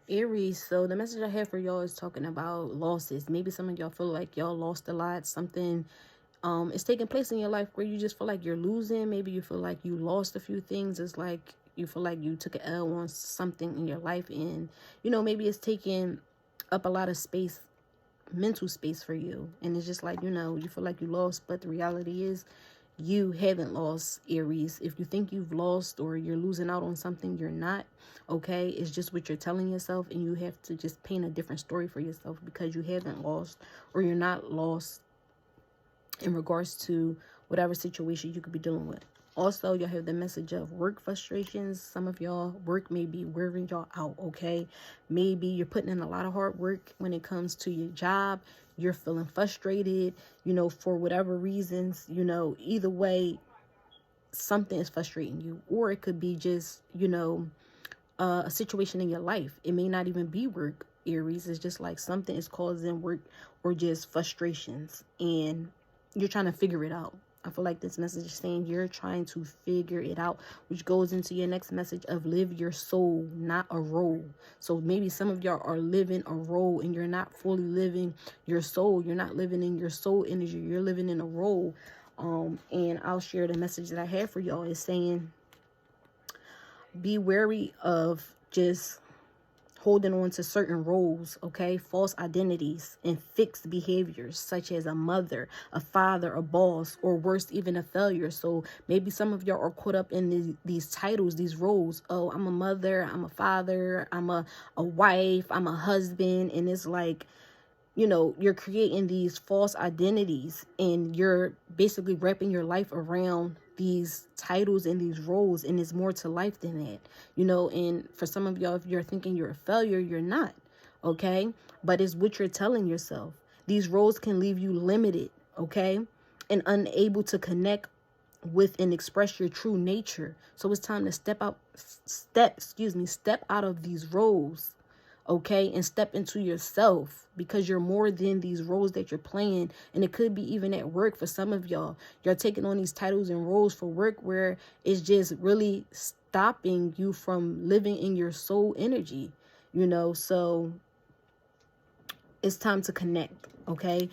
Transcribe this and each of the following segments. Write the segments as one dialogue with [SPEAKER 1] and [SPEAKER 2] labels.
[SPEAKER 1] Aries, so the message I have for y'all is talking about losses. Maybe some of y'all feel like y'all lost a lot. Something is taking place in your life where you just feel like you're losing. Maybe you feel like you lost a few things. It's like you feel like you took an L on something in your life, and maybe it's taking up a lot of space, mental space for you, and it's just like you feel like you lost, but the reality is you haven't lost, Aries. If you think you've lost or you're losing out on something, you're not. Okay, it's just what you're telling yourself, and you have to just paint a different story for yourself, because you haven't lost, or you're not lost in regards to whatever situation you could be dealing with. Also, y'all have the message of work frustrations. Some of y'all work may be wearing y'all out, okay? Maybe you're putting in a lot of hard work when it comes to your job. You're feeling frustrated, for whatever reasons, either way, something is frustrating you. Or it could be just, a situation in your life. It may not even be work, Aries. It's just like something is causing work or just frustrations, and you're trying to figure it out. I feel like this message is saying you're trying to figure it out, which goes into your next message of live your soul, not a role. So maybe some of y'all are living a role and you're not fully living your soul. You're not living in your soul energy. You're living in a role. And I'll share the message that I have for y'all. Is saying be wary of just holding on to certain roles, okay? False identities and fixed behaviors, such as a mother, a father, a boss, or worse, even a failure. So maybe some of y'all are caught up in these titles, these roles. Oh, I'm a mother, I'm a father, I'm a wife, I'm a husband. And it's like, you're creating these false identities, and you're basically wrapping your life around these titles and these roles, and it's more to life than that, and for some of y'all, if you're thinking you're a failure, you're not, okay? But it's what you're telling yourself. These roles can leave you limited, okay, and unable to connect with and express your true nature. So it's time to step out of these roles, okay, and step into yourself, because you're more than these roles that you're playing. And it could be even at work. For some of y'all, you're taking on these titles and roles for work where it's just really stopping you from living in your soul energy, so it's time to connect, okay?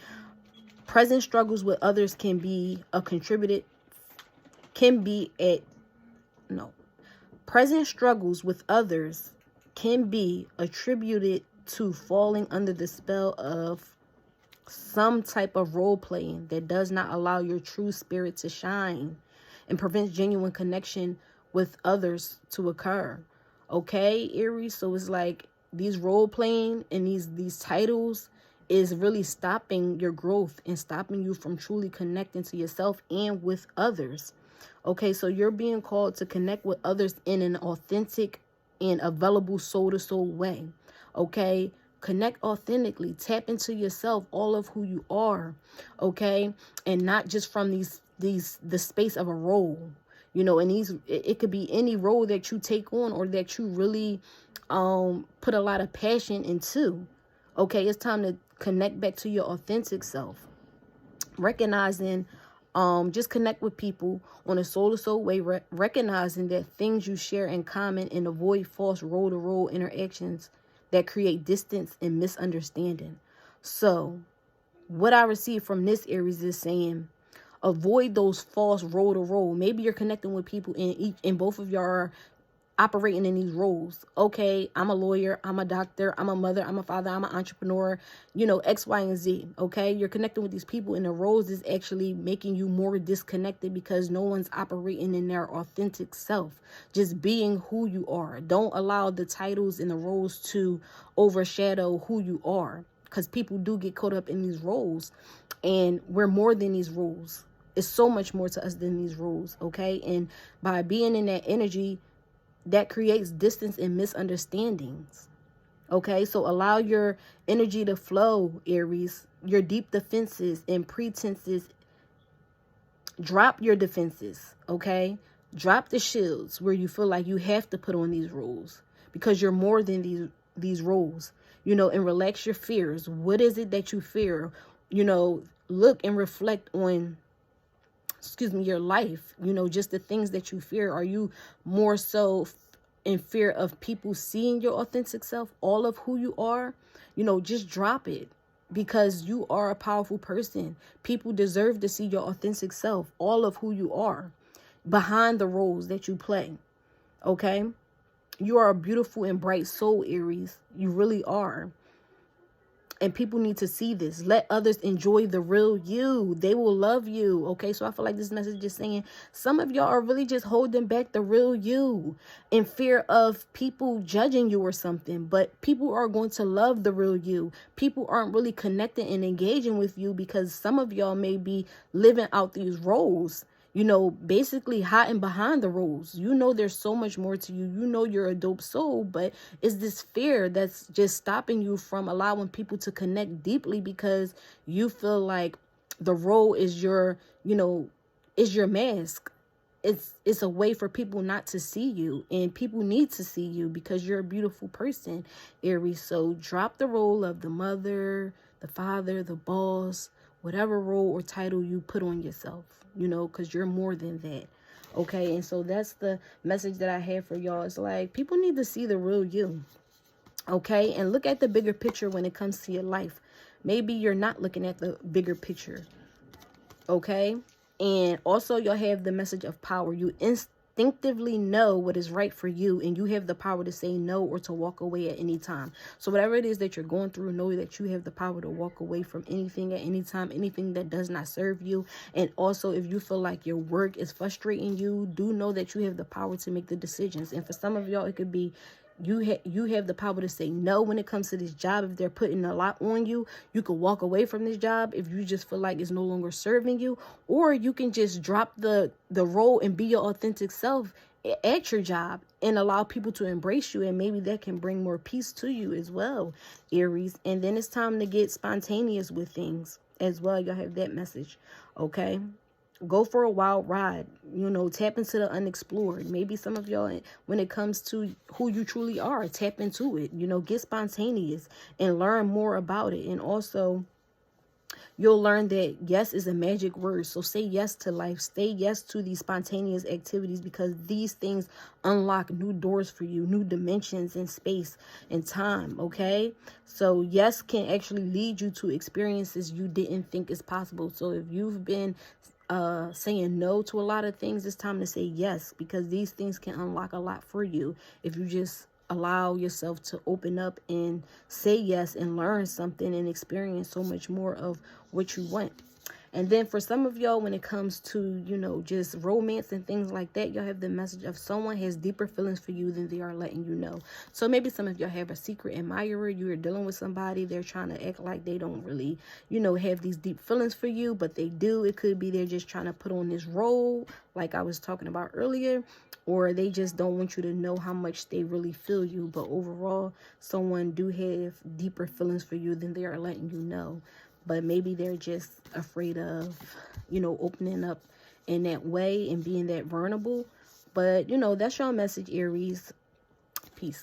[SPEAKER 1] Present struggles with others can be a contributed can be at no present struggles with others can be attributed to falling under the spell of some type of role playing that does not allow your true spirit to shine and prevents genuine connection with others to occur. Okay, Aries? So it's like these role playing and these titles is really stopping your growth and stopping you from truly connecting to yourself and with others. Okay, so you're being called to connect with others in an authentic and available soul to soul way. Okay, connect authentically, tap into yourself, all of who you are. Okay, and not just from the space of a role. And it could be any role that you take on or that you really put a lot of passion into. Okay, it's time to connect back to your authentic self, recognizing just connect with people on a soul to soul way, recognizing that things you share in common, and avoid false role to role interactions that create distance and misunderstanding. So what I received from this, Aries, is saying avoid those false role to role. Maybe you're connecting with people and both of y'all are operating in these roles. Okay, I'm a lawyer, I'm a doctor, I'm a mother, I'm a father, I'm an entrepreneur, X, Y, and Z. Okay, you're connecting with these people, and the roles is actually making you more disconnected because no one's operating in their authentic self, just being who you are. Don't allow the titles and the roles to overshadow who you are, because people do get caught up in these roles, and we're more than these roles. It's so much more to us than these roles. Okay, and by being in that energy, that creates distance and misunderstandings. Okay, so allow your energy to flow, Aries. Your deep defenses and pretenses, drop your defenses, okay? Drop the shields where you feel like you have to put on these roles, because you're more than these roles, and relax your fears. What is it that you fear? Look and reflect on your life, just the things that you fear. Are you more so in fear of people seeing your authentic self, all of who you are, you know, just drop it, because you are a powerful person. People deserve to see your authentic self, all of who you are, behind the roles that you play. Okay? You are a beautiful and bright soul, Aries. You really are. And people need to see this. Let others enjoy the real you. They will love you. Okay, so I feel like this message is saying some of y'all are really just holding back the real you in fear of people judging you or something. But people are going to love the real you. People aren't really connecting and engaging with you because some of y'all may be living out these roles, you know, basically hiding behind the roles. You know, there's so much more to you. You know, you're a dope soul, but it's this fear that's just stopping you from allowing people to connect deeply because you feel like the role is your, you know, is your mask. It's a way for people not to see you, and people need to see you because you're a beautiful person, Aries. So drop the role of the mother, the father, the boss, whatever role or title you put on yourself, you know, because you're more than that. Okay, and so that's the message that I have for y'all. It's like people need to see the real you. Okay, and look at the bigger picture when it comes to your life. Maybe you're not looking at the bigger picture. Okay, and also you'll have the message of power. You instinctively know what is right for you, and you have the power to say no or to walk away at any time. So whatever it is that you're going through, know that you have the power to walk away from anything at any time, anything that does not serve you. And also, if you feel like your work is frustrating you, do know that you have the power to make the decisions. And for some of y'all, it could be you have the power to say no when it comes to this job. If they're putting a lot on you, you could walk away from this job if you just feel like it's no longer serving you. Or you can just drop the role and be your authentic self at your job and allow people to embrace you, and maybe that can bring more peace to you as well, Aries. And then it's time to get spontaneous with things as well. Y'all have that message. Okay, go for a wild ride, you know, tap into the unexplored. Maybe some of y'all, when it comes to who you truly are, tap into it, you know, get spontaneous and learn more about it. And also, you'll learn that yes is a magic word. So say yes to life. Say yes to these spontaneous activities, because these things unlock new doors for you, new dimensions in space and time. Okay, so yes can actually lead you to experiences you didn't think is possible. So if you've been saying no to a lot of things, it's time to say yes, because these things can unlock a lot for you if you just allow yourself to open up and say yes and learn something and experience so much more of what you want. And then for some of y'all, when it comes to, you know, just romance and things like that, y'all have the message of someone has deeper feelings for you than they are letting you know. So maybe some of y'all have a secret admirer. You're dealing with somebody, they're trying to act like they don't really, you know, have these deep feelings for you, but they do. It could be they're just trying to put on this role like I was talking about earlier, or they just don't want you to know how much they really feel you. But overall, someone do have deeper feelings for you than they are letting you know. But maybe they're just afraid of, you know, opening up in that way and being that vulnerable. But, you know, that's your message, Aries. Peace.